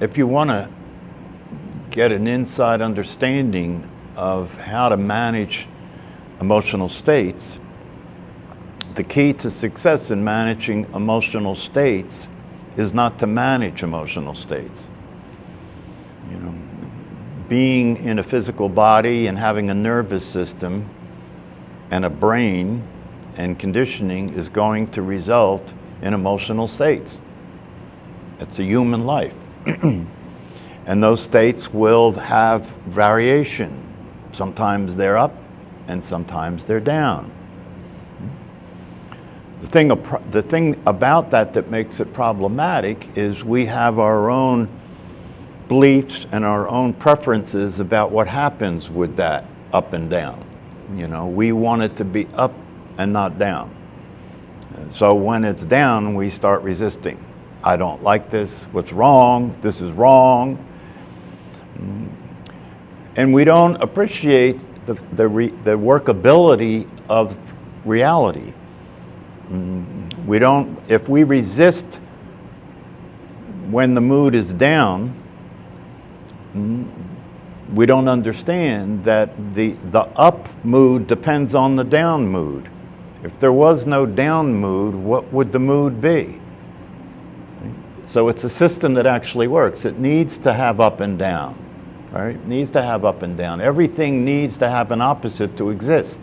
if you want to get an inside understanding of how to manage emotional states, the key to success in managing emotional states is not to manage emotional states. You know, being in a physical body and having a nervous system and a brain and conditioning is going to result in emotional states. It's a human life. And those states will have variation. Sometimes they're up and sometimes they're down. The thing about that makes it problematic is we have our own beliefs and our own preferences about what happens with that up and down. You know, we want it to be up and not down. So when it's down, we start resisting. I don't like this. What's wrong? This is wrong. And we don't appreciate the workability of reality. We don't, if we resist when the mood is down, we don't understand that the up mood depends on the down mood. If there was no down mood, what would the mood be? So it's a system that actually works. It needs to have up and down, right? It needs to have up and down. Everything needs to have an opposite to exist.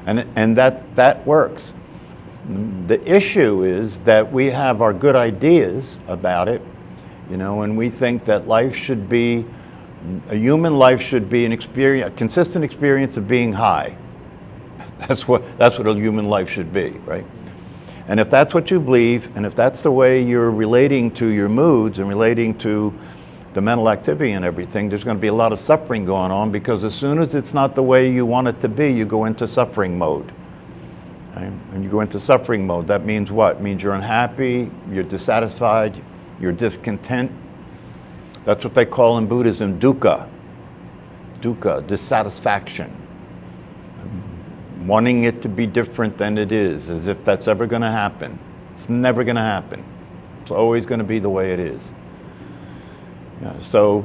And that works. The issue is that we have our good ideas about it, you know, and we think that life should be, a human life should be a consistent experience of being high. That's what a human life should be, right? And if that's what you believe, and if that's the way you're relating to your moods and relating to the mental activity and everything, there's going to be a lot of suffering going on, because as soon as it's not the way you want it to be, you go into suffering mode. Right? When you go into suffering mode, that means what? It means you're unhappy, you're dissatisfied, you're discontent. That's what they call in Buddhism dukkha. Dukkha, dissatisfaction. Wanting it to be different than it is, as if that's ever going to happen. It's never going to happen. It's always going to be the way it is. Yeah, so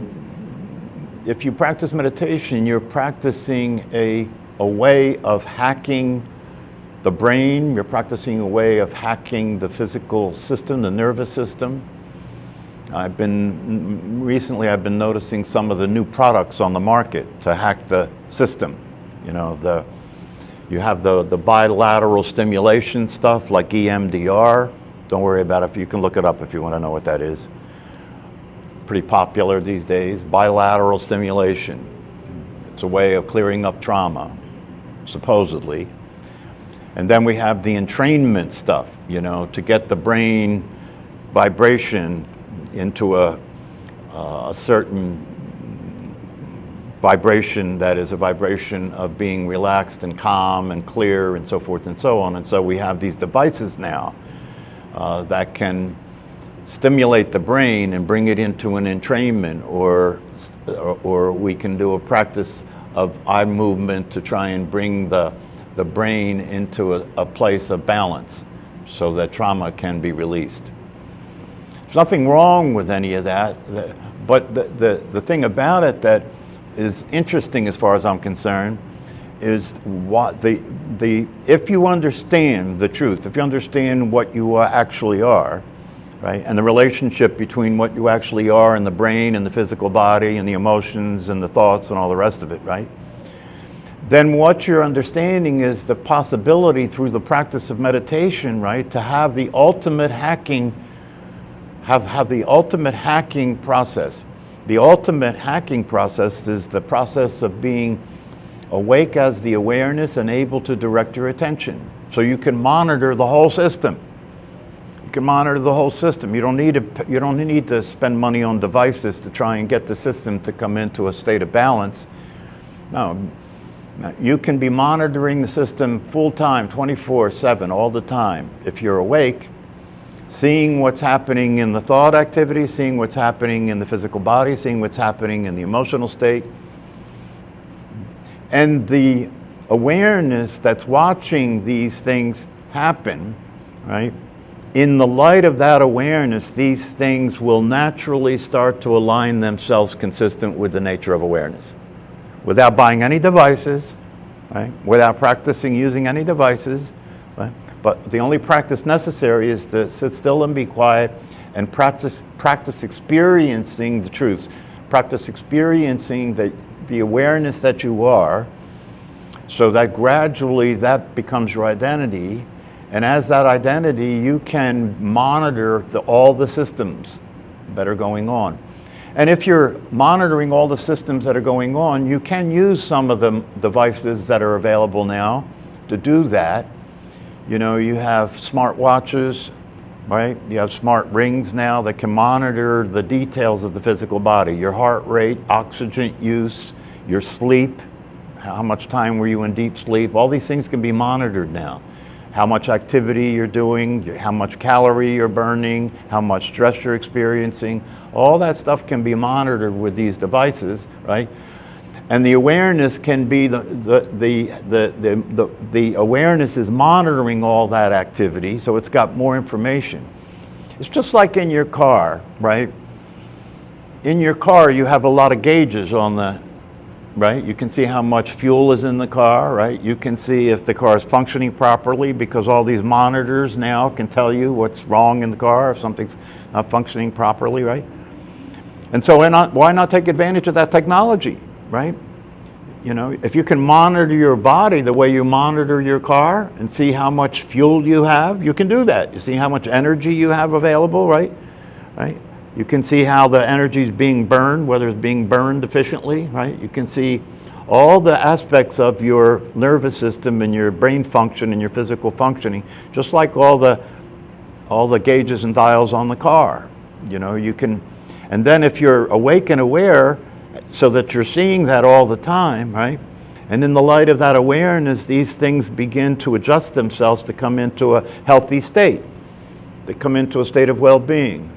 if you practice meditation, you're practicing a way of hacking the brain, you're practicing a way of hacking the physical system, the nervous system. Recently I've been noticing some of the new products on the market to hack the system. You know, you have the bilateral stimulation stuff like EMDR. Don't worry about it. You can look it up if you want to know what that is. Pretty popular these days. Bilateral stimulation. It's a way of clearing up trauma, supposedly. And then we have the entrainment stuff, you know, to get the brain vibration into a certain vibration that is a vibration of being relaxed and calm and clear and so forth and so on. And so we have these devices now that can stimulate the brain and bring it into an entrainment, or we can do a practice of eye movement to try and bring the brain into a place of balance so that trauma can be released. There's nothing wrong with any of that, but the thing about it that is interesting as far as I'm concerned is what if you understand the truth, if you understand what you actually are, right, and the relationship between what you actually are in the brain and the physical body and the emotions and the thoughts and all the rest of it, right, then what you're understanding is the possibility through the practice of meditation, right, to have the ultimate hacking, have the ultimate hacking process. The ultimate hacking process is the process of being awake as the awareness and able to direct your attention. So you can monitor the whole system. You can monitor the whole system. You don't need to spend money on devices to try and get the system to come into a state of balance. No. You can be monitoring the system full time, 24/7, all the time, if you're awake, seeing what's happening in the thought activity, seeing what's happening in the physical body, seeing what's happening in the emotional state. And the awareness that's watching these things happen, right, in the light of that awareness, these things will naturally start to align themselves consistent with the nature of awareness. Without buying any devices, right? Without practicing using any devices, right? But the only practice necessary is to sit still and be quiet and practice experiencing the truth. Practice experiencing the awareness that you are, so that gradually that becomes your identity. And as that identity, you can monitor all the systems that are going on. And if you're monitoring all the systems that are going on, you can use some of the devices that are available now to do that. You know, you have smart watches, right? You have smart rings now that can monitor the details of the physical body, your heart rate, oxygen use, your sleep, how much time were you in deep sleep. All these things can be monitored now. How much activity you're doing, how much calorie you're burning, how much stress you're experiencing. All that stuff can be monitored with these devices, right? And the awareness can be the awareness is monitoring all that activity, so it's got more information. It's just like in your car, right? In your car, you have a lot of gauges on the, right? You can see how much fuel is in the car, right? You can see if the car is functioning properly, because all these monitors now can tell you what's wrong in the car if something's not functioning properly, right? And so why not take advantage of that technology, right? You know, if you can monitor your body the way you monitor your car and see how much fuel you have, you can do that. You see how much energy you have available, right? Right? You can see how the energy is being burned, whether it's being burned efficiently, right? You can see all the aspects of your nervous system and your brain function and your physical functioning, just like all the gauges and dials on the car. You know, you can, and then if you're awake and aware, so that you're seeing that all the time, right? And in the light of that awareness, these things begin to adjust themselves to come into a healthy state. They come into a state of well-being.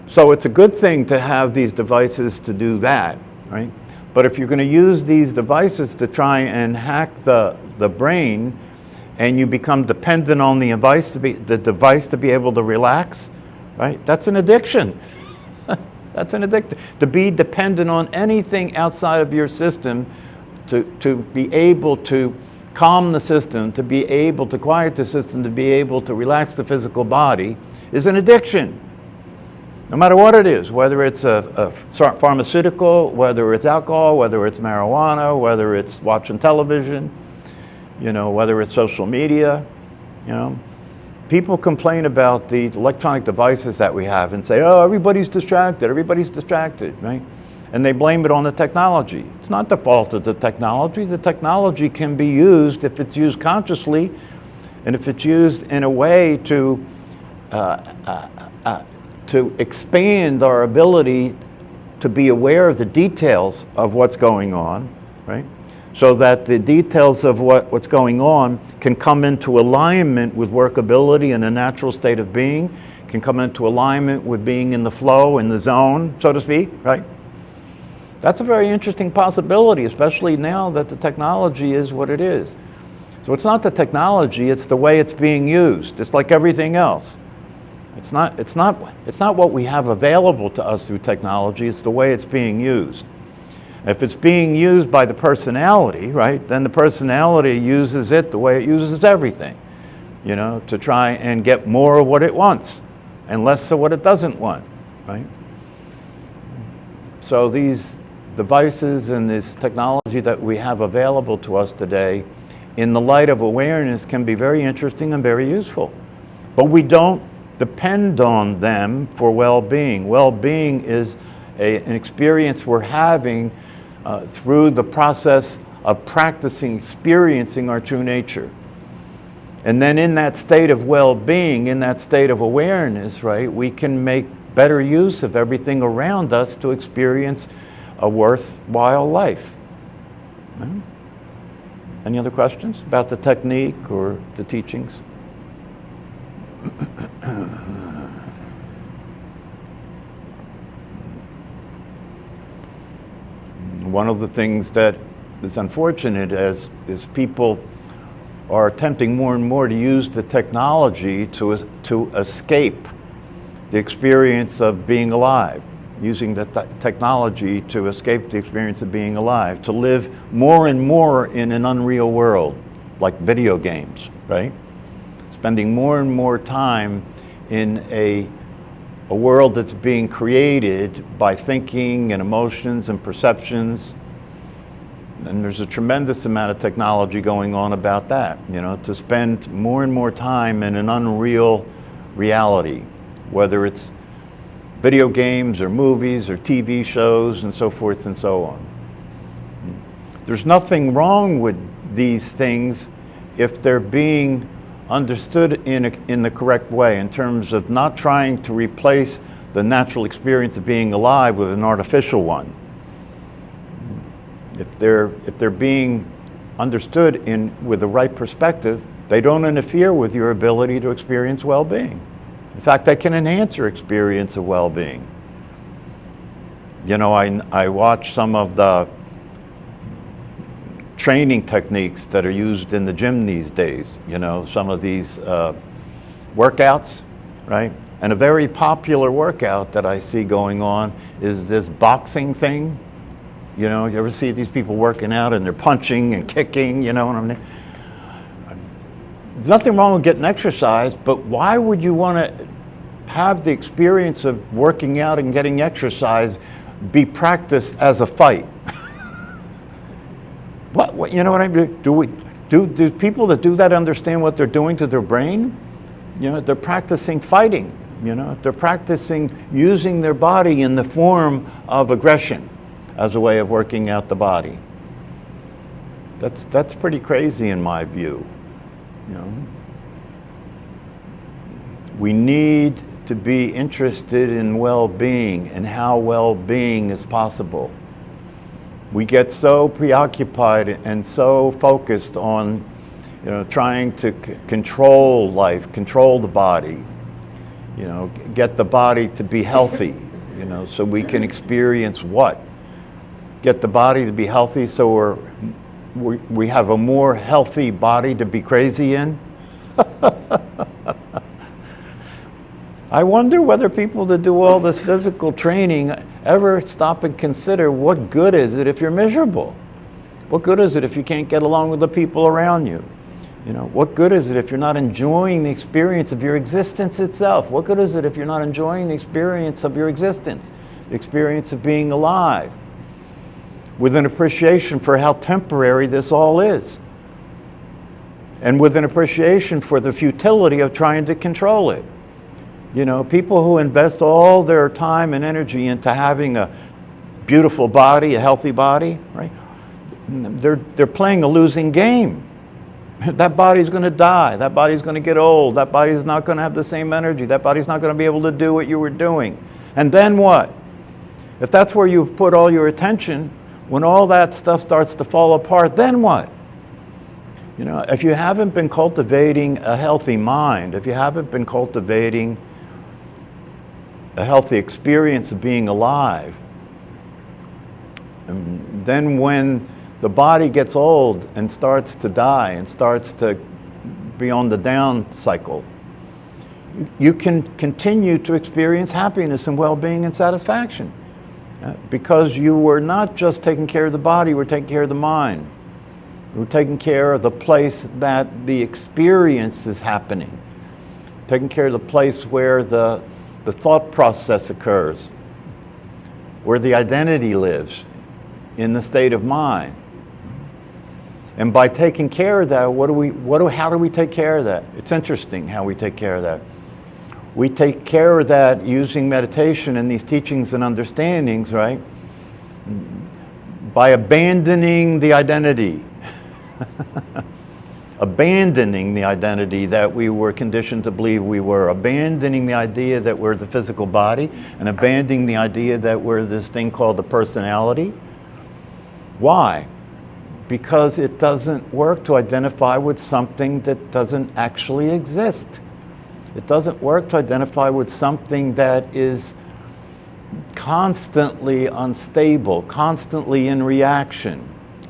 So it's a good thing to have these devices to do that, right? But if you're going to use these devices to try and hack the brain, and you become dependent on the device to be able to relax, right? That's an addiction. That's an addiction. To be dependent on anything outside of your system, to be able to calm the system, to be able to quiet the system, to be able to relax the physical body, is an addiction. No matter what it is, whether it's a pharmaceutical, whether it's alcohol, whether it's marijuana, whether it's watching television, you know, whether it's social media, you know. People complain about the electronic devices that we have and say, oh, everybody's distracted, right? And they blame it on the technology. It's not the fault of the technology. The technology can be used, if it's used consciously, and if it's used in a way to expand our ability to be aware of the details of what's going on, right? So that the details of what's going on can come into alignment with workability and a natural state of being, can come into alignment with being in the flow, in the zone, so to speak, right? That's a very interesting possibility, especially now that the technology is what it is. So it's not the technology, it's the way it's being used. It's like everything else. It's not what we have available to us through technology, it's the way it's being used. If it's being used by the personality, right, then the personality uses it the way it uses everything, you know, to try and get more of what it wants and less of what it doesn't want, right? So these devices and this technology that we have available to us today, in the light of awareness, can be very interesting and very useful. But we don't depend on them for well-being. Well-being is an experience we're having through the process of practicing, experiencing our true nature. And then in that state of well-being, in that state of awareness, right, we can make better use of everything around us to experience a worthwhile life. Right? Any other questions about the technique or the teachings? One of the things that is unfortunate is people are attempting more and more to use the technology to escape the experience of being alive, using the technology to escape the experience of being alive, to live more and more in an unreal world, like video games, right? Spending more and more time in a world that's being created by thinking and emotions and perceptions. And there's a tremendous amount of technology going on about that, you know, to spend more and more time in an unreal reality, whether it's video games or movies or TV shows and so forth and so on. There's nothing wrong with these things if they're being understood in the correct way, in terms of not trying to replace the natural experience of being alive with an artificial one. If they're being understood with the right perspective, they don't interfere with your ability to experience well-being. In fact, they can enhance your experience of well-being. You know, I watch some of the training techniques that are used in the gym these days, you know, some of these workouts, right? And a very popular workout that I see going on is this boxing thing. You know, you ever see these people working out and they're punching and kicking, you know what I mean? There's nothing wrong with getting exercise, but why would you want to have the experience of working out and getting exercise be practiced as a fight? What, you know what I mean? Do people that do that understand what they're doing to their brain? You know, they're practicing fighting, you know, they're practicing using their body in the form of aggression as a way of working out the body. That's pretty crazy in my view, you know. We need to be interested in well-being and how well-being is possible. We get so preoccupied and so focused on, you know, trying to control life, control the body, you know, get the body to be healthy, you know, so we can experience what? Get the body to be healthy so we have a more healthy body to be crazy in? I wonder whether people that do all this physical training ever stop and consider what good is it if you're miserable? What good is it if you can't get along with the people around you? You know, what good is it if you're not enjoying the experience of your existence itself? What good is it if you're not enjoying the experience of your existence, the experience of being alive, with an appreciation for how temporary this all is, and with an appreciation for the futility of trying to control it? You know, people who invest all their time and energy into having a beautiful body, a healthy body, right? They're playing a losing game. That body's going to die. That body's going to get old. That body's not going to have the same energy. That body's not going to be able to do what you were doing. And then what? If that's where you put all your attention, when all that stuff starts to fall apart, then what? You know, if you haven't been cultivating a healthy mind, if you haven't been cultivating a healthy experience of being alive, and then when the body gets old and starts to die and starts to be on the down cycle, you can continue to experience happiness and well-being and satisfaction, because you were not just taking care of the body, you were taking care of the mind. You were taking care of the place that the experience is happening, taking care of the place where the thought process occurs, where the identity lives in the state of mind. And by taking care of that, how do we take care of that? It's interesting how we take care of that. We take care of that using meditation and these teachings and understandings, right? By abandoning the identity. Abandoning the identity that we were conditioned to believe we were, abandoning the idea that we're the physical body, and abandoning the idea that we're this thing called the personality. Why? Because it doesn't work to identify with something that doesn't actually exist. It doesn't work to identify with something that is constantly unstable, constantly in reaction,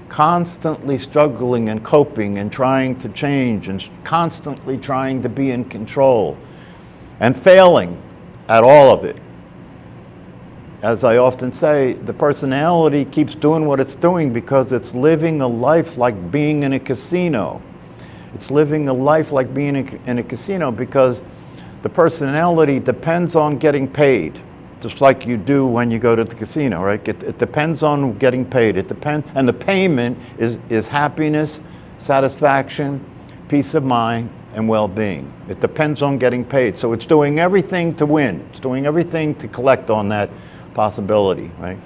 constantly struggling and coping and trying to change and constantly trying to be in control and failing at all of it. As I often say, the personality keeps doing what it's doing because it's living a life like being in a casino. It's living a life like being in a casino because the personality depends on getting paid, just like you do when you go to the casino, right? It depends on getting paid. And the payment is happiness, satisfaction, peace of mind, and well-being. It depends on getting paid. So it's doing everything to win. It's doing everything to collect on that possibility, right?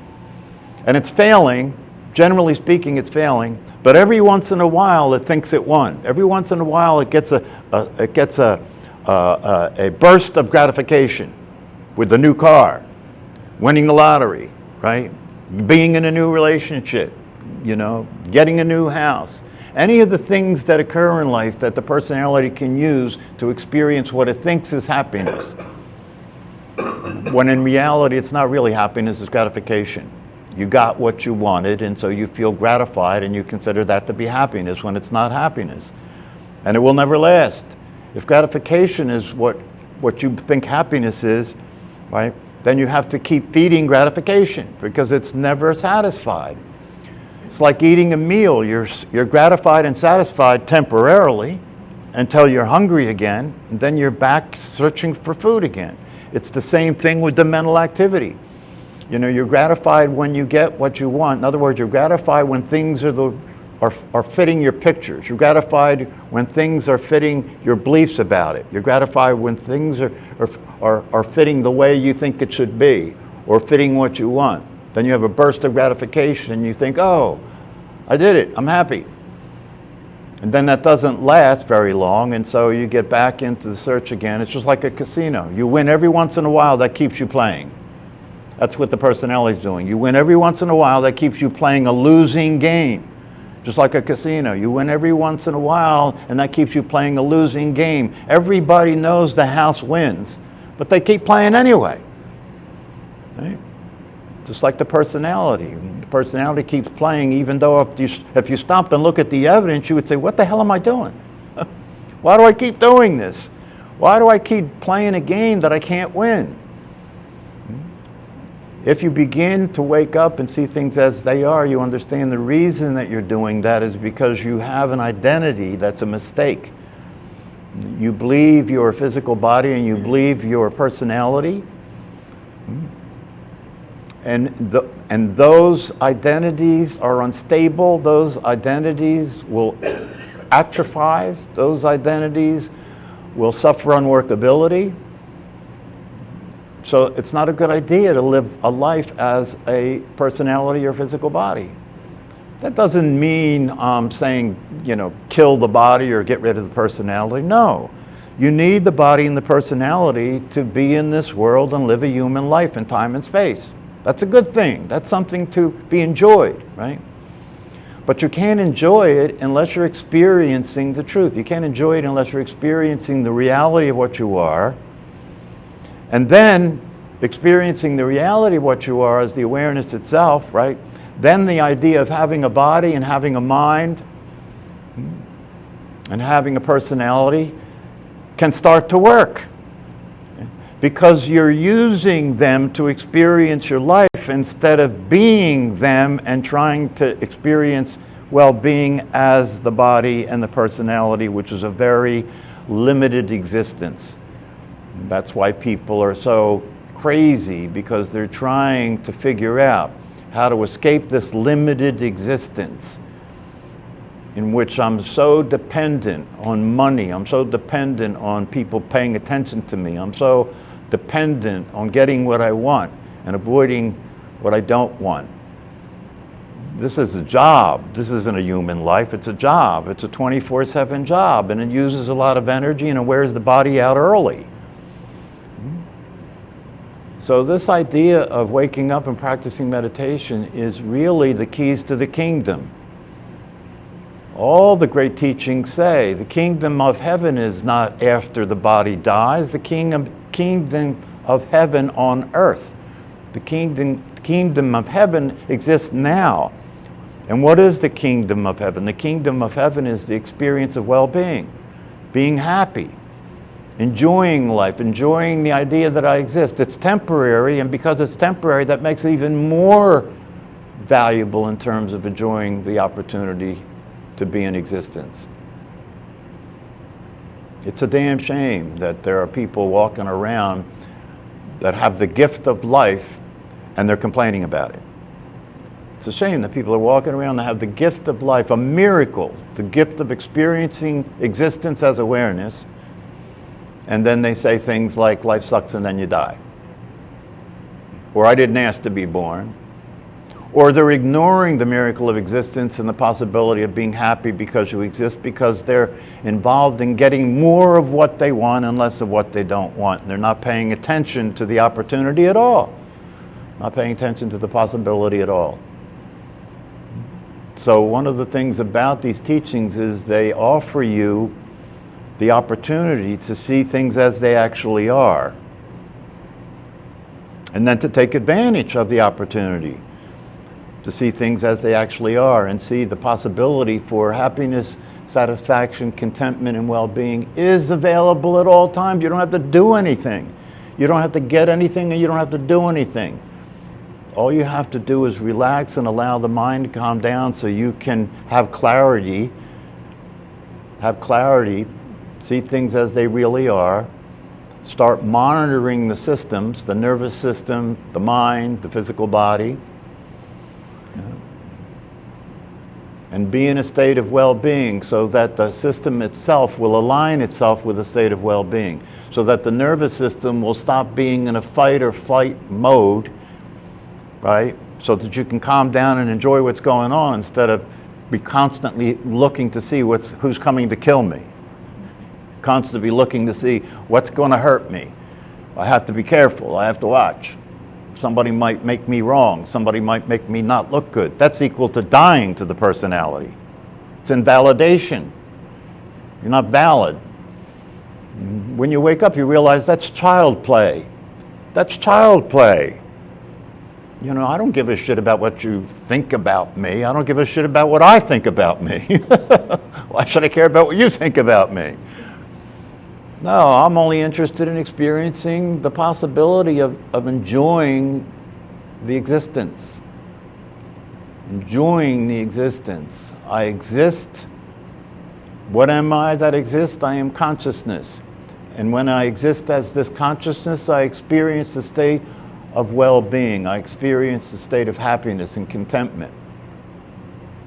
And it's failing. Generally speaking, it's failing. But every once in a while, it thinks it won. Every once in a while, it gets a burst of gratification with the new car, winning the lottery, right? Being in a new relationship, getting a new house. Any of the things that occur in life that the personality can use to experience what it thinks is happiness. When in reality, it's not really happiness, it's gratification. You got what you wanted, and so you feel gratified, and you consider that to be happiness when it's not happiness. And it will never last. If gratification is what you think happiness is, right, then you have to keep feeding gratification because it's never satisfied. It's like eating a meal. You're gratified and satisfied temporarily until you're hungry again, and then you're back searching for food again. It's the same thing with the mental activity. You're gratified when you get what you want. In other words, you're gratified when things are fitting your pictures. You're gratified when things are fitting your beliefs about it. You're gratified when things are fitting the way you think it should be or fitting what you want. Then you have a burst of gratification and you think, oh, I did it, I'm happy. And then that doesn't last very long, and so you get back into the search again. It's just like a casino. You win every once in a while, that keeps you playing. That's what the personality is doing. You win every once in a while, that keeps you playing a losing game. Just like a casino. You win every once in a while, and that keeps you playing a losing game. Everybody knows the house wins, but they keep playing anyway. Right? Just like the personality. The personality keeps playing, even though if you stopped and look at the evidence, you would say, what the hell am I doing? Why do I keep doing this? Why do I keep playing a game that I can't win? If you begin to wake up and see things as they are, you understand the reason that you're doing that is because you have an identity that's a mistake. You believe your physical body and you believe your personality. And those identities are unstable. Those identities will atrophy. Those identities will suffer unworkability. So it's not a good idea to live a life as a personality or physical body. That doesn't mean saying, kill the body or get rid of the personality. No. You need the body and the personality to be in this world and live a human life in time and space. That's a good thing. That's something to be enjoyed, right? But you can't enjoy it unless you're experiencing the truth. You can't enjoy it unless you're experiencing the reality of what you are. And then experiencing the reality of what you are as the awareness itself, right? Then the idea of having a body and having a mind and having a personality can start to work. Because you're using them to experience your life instead of being them and trying to experience well-being as the body and the personality, which is a very limited existence. That's why people are so crazy, because they're trying to figure out how to escape this limited existence in which I'm so dependent on money, I'm so dependent on people paying attention to me, I'm so dependent on getting what I want and avoiding what I don't want. This is a job. This isn't a human life. It's a job. It's a 24/7 job, and it uses a lot of energy and it wears the body out early. So this idea of waking up and practicing meditation is really the keys to the kingdom. All the great teachings say the kingdom of heaven is not after the body dies, the kingdom of heaven on earth. The kingdom of heaven exists now. And what is the kingdom of heaven? The kingdom of heaven is the experience of well-being, being happy, enjoying life, enjoying the idea that I exist. It's temporary, and because it's temporary, that makes it even more valuable in terms of enjoying the opportunity to be in existence. It's a damn shame that there are people walking around that have the gift of life and they're complaining about it. It's a shame that people are walking around that have the gift of life, a miracle, the gift of experiencing existence as awareness, and then they say things like, life sucks and then you die. Or I didn't ask to be born. Or they're ignoring the miracle of existence and the possibility of being happy because you exist, because they're involved in getting more of what they want and less of what they don't want. And they're not paying attention to the opportunity at all. Not paying attention to the possibility at all. So one of the things about these teachings is they offer you the opportunity to see things as they actually are. And then to take advantage of the opportunity to see things as they actually are and see the possibility for happiness, satisfaction, contentment, and well-being is available at all times. You don't have to do anything. You don't have to get anything, and you don't have to do anything. All you have to do is relax and allow the mind to calm down so you can have clarity, see things as they really are, start monitoring the systems, the nervous system, the mind, the physical body, and be in a state of well-being so that the system itself will align itself with a state of well-being, so that the nervous system will stop being in a fight or flight mode, right? So that you can calm down and enjoy what's going on instead of be constantly looking to see who's coming to kill me. Constantly looking to see what's going to hurt me. I have to be careful, I have to watch. Somebody might make me wrong. Somebody might make me not look good. That's equal to dying to the personality. It's invalidation. You're not valid. When you wake up, you realize that's child play. That's child play. You know, I don't give a shit about what you think about me. I don't give a shit about what I think about me. Why should I care about what you think about me? No, I'm only interested in experiencing the possibility of enjoying the existence. Enjoying the existence. I exist. What am I that exists? I am consciousness. And when I exist as this consciousness, I experience the state of well-being. I experience the state of happiness and contentment.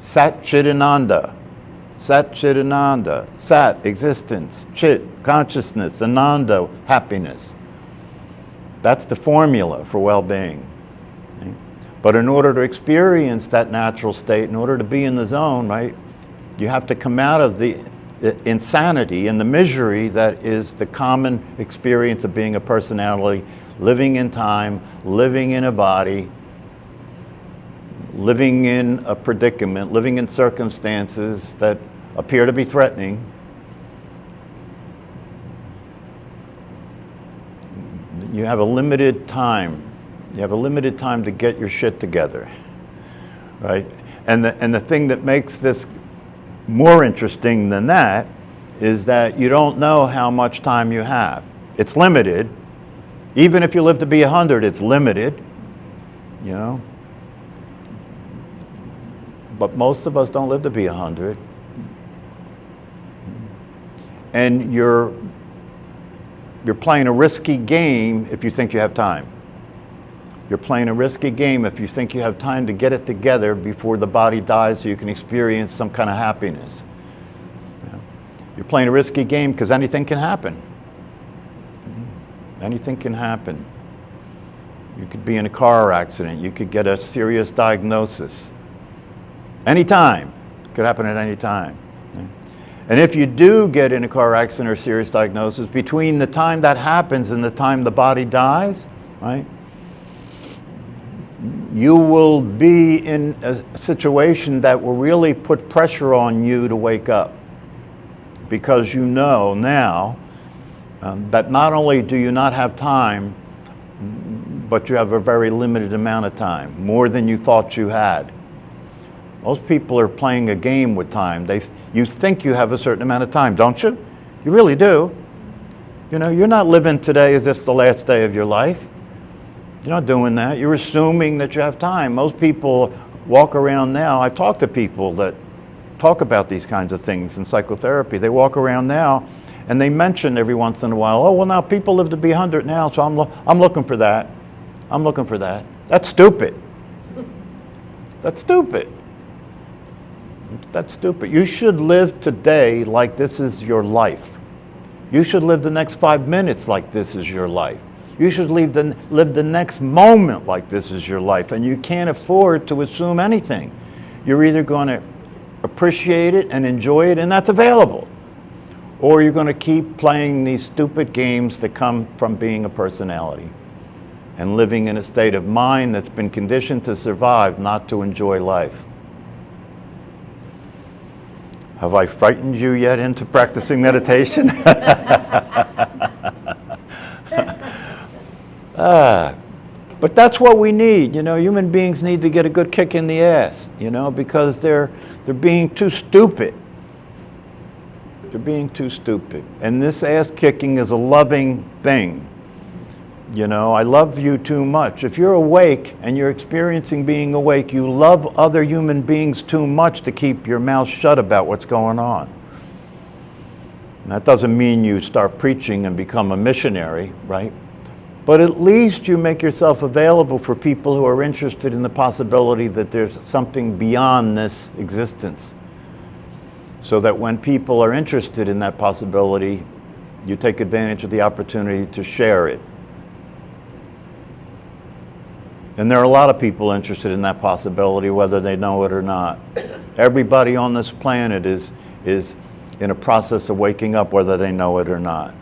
Sat Chidananda. Sat Chidananda. Sat, existence. Chit, consciousness. Ananda, happiness. That's the formula for well-being. Okay? But in order to experience that natural state, in order to be in the zone, right, you have to come out of the insanity and the misery that is the common experience of being a personality, living in time, living in a body, living in a predicament, living in circumstances that appear to be threatening. You have a limited time. You have a limited time to get your shit together, right? And the thing that makes this more interesting than that is that you don't know how much time you have. It's limited. Even if you live to be 100, it's limited, you know. But most of us don't live to be 100. And you're playing a risky game if you think you have time. You're playing a risky game if you think you have time to get it together before the body dies so you can experience some kind of happiness. You're playing a risky game because anything can happen. Anything can happen. You could be in a car accident. You could get a serious diagnosis. Anytime. It could happen at any time. And if you do get in a car accident or serious diagnosis, between the time that happens and the time the body dies, right, you will be in a situation that will really put pressure on you to wake up. Because you know now that not only do you not have time, but you have a very limited amount of time, more than you thought you had. Most people are playing a game with time. You think you have a certain amount of time, don't you? You really do. You know, you're not living today as if the last day of your life. You're not doing that. You're assuming that you have time. Most people walk around now. I've talked to people that talk about these kinds of things in psychotherapy. They walk around now and they mention every once in a while, oh, well, now people live to be 100 now, so I'm looking for that. I'm looking for that. That's stupid. That's stupid. That's stupid. You should live today like this is your life. You should live the next 5 minutes like this is your life. You should live the next moment like this is your life. And you can't afford to assume anything. You're either going to appreciate it and enjoy it, and that's available, or you're going to keep playing these stupid games that come from being a personality and living in a state of mind that's been conditioned to survive, not to enjoy life. Have I frightened you yet into practicing meditation? But that's what we need. You know, human beings need to get a good kick in the ass, you know, because they're being too stupid. They're being too stupid. And this ass kicking is a loving thing. You know, I love you too much. If you're awake and you're experiencing being awake, you love other human beings too much to keep your mouth shut about what's going on. And that doesn't mean you start preaching and become a missionary, right? But at least you make yourself available for people who are interested in the possibility that there's something beyond this existence. So that when people are interested in that possibility, you take advantage of the opportunity to share it. And there are a lot of people interested in that possibility, whether they know it or not. Everybody on this planet is in a process of waking up, whether they know it or not.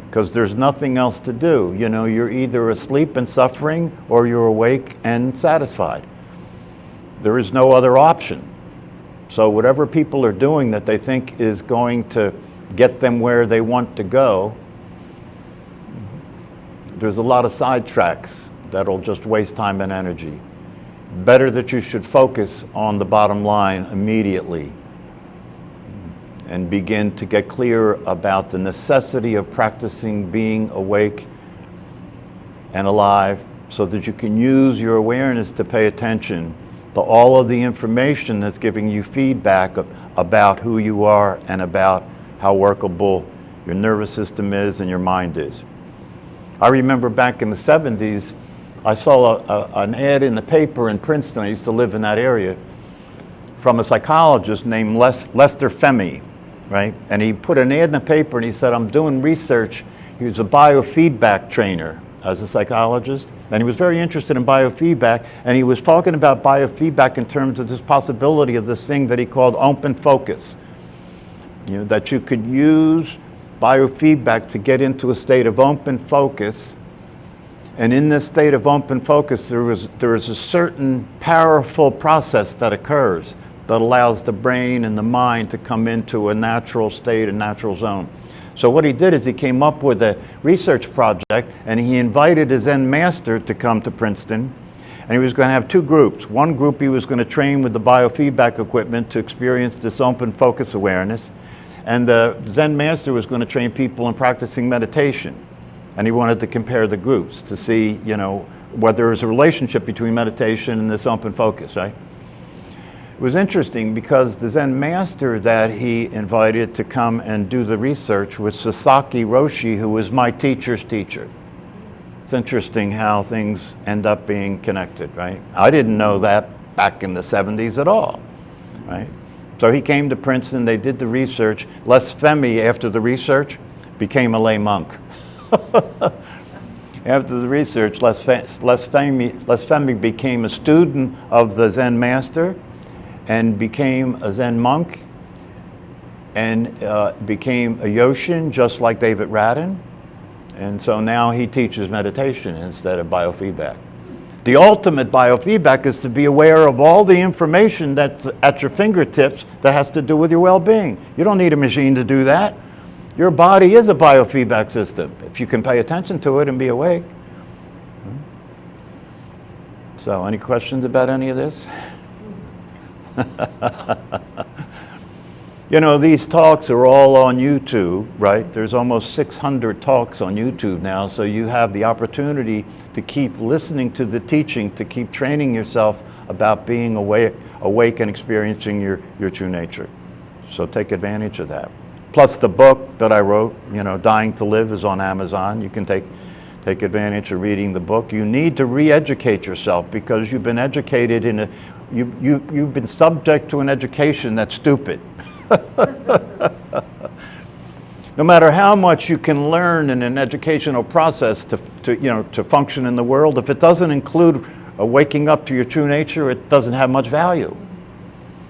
Because there's nothing else to do. You know, you're either asleep and suffering, or you're awake and satisfied. There is no other option. So whatever people are doing that they think is going to get them where they want to go, there's a lot of sidetracks that'll just waste time and energy. Better that you should focus on the bottom line immediately and begin to get clear about the necessity of practicing being awake and alive so that you can use your awareness to pay attention to all of the information that's giving you feedback about who you are and about how workable your nervous system is and your mind is. I remember back in the 70s, I saw an ad in the paper in Princeton. I used to live in that area, from a psychologist named Lester Femi, right? And he put an ad in the paper and he said, I'm doing research. He was a biofeedback trainer as a psychologist, and he was very interested in biofeedback, and he was talking about biofeedback in terms of this possibility of this thing that he called open focus. You know, that you could use biofeedback to get into a state of open focus. And in this state of open focus, there is a certain powerful process that occurs that allows the brain and the mind to come into a natural state, a natural zone. So what he did is he came up with a research project, and he invited his Zen master to come to Princeton. And he was going to have two groups. One group he was going to train with the biofeedback equipment to experience this open focus awareness. And the Zen master was going to train people in practicing meditation. And he wanted to compare the groups to see, you know, whether there's a relationship between meditation and this open focus, right? It was interesting because the Zen master that he invited to come and do the research was Sasaki Roshi, who was my teacher's teacher. It's interesting how things end up being connected, right? I didn't know that back in the 70s at all, right? So he came to Princeton, they did the research. Les Femi, after the research, became a lay monk. After the research, Les Femi became a student of the Zen master and became a Zen monk and became a Yoshin, just like David Radin. And so now he teaches meditation instead of biofeedback. The ultimate biofeedback is to be aware of all the information that's at your fingertips that has to do with your well-being. You don't need a machine to do that. Your body is a biofeedback system, if you can pay attention to it and be awake. So, any questions about any of this? You know, these talks are all on YouTube, right? There's almost 600 talks on YouTube now, so you have the opportunity to keep listening to the teaching, to keep training yourself about being awake and experiencing your true nature. So take advantage of that. Plus the book that I wrote, you know, Dying to Live, is on Amazon. You can take advantage of reading the book. You need to re-educate yourself because you've been educated in you've been subject to an education that's stupid. No matter how much you can learn in an educational process to function in the world, if it doesn't include waking up to your true nature, it doesn't have much value.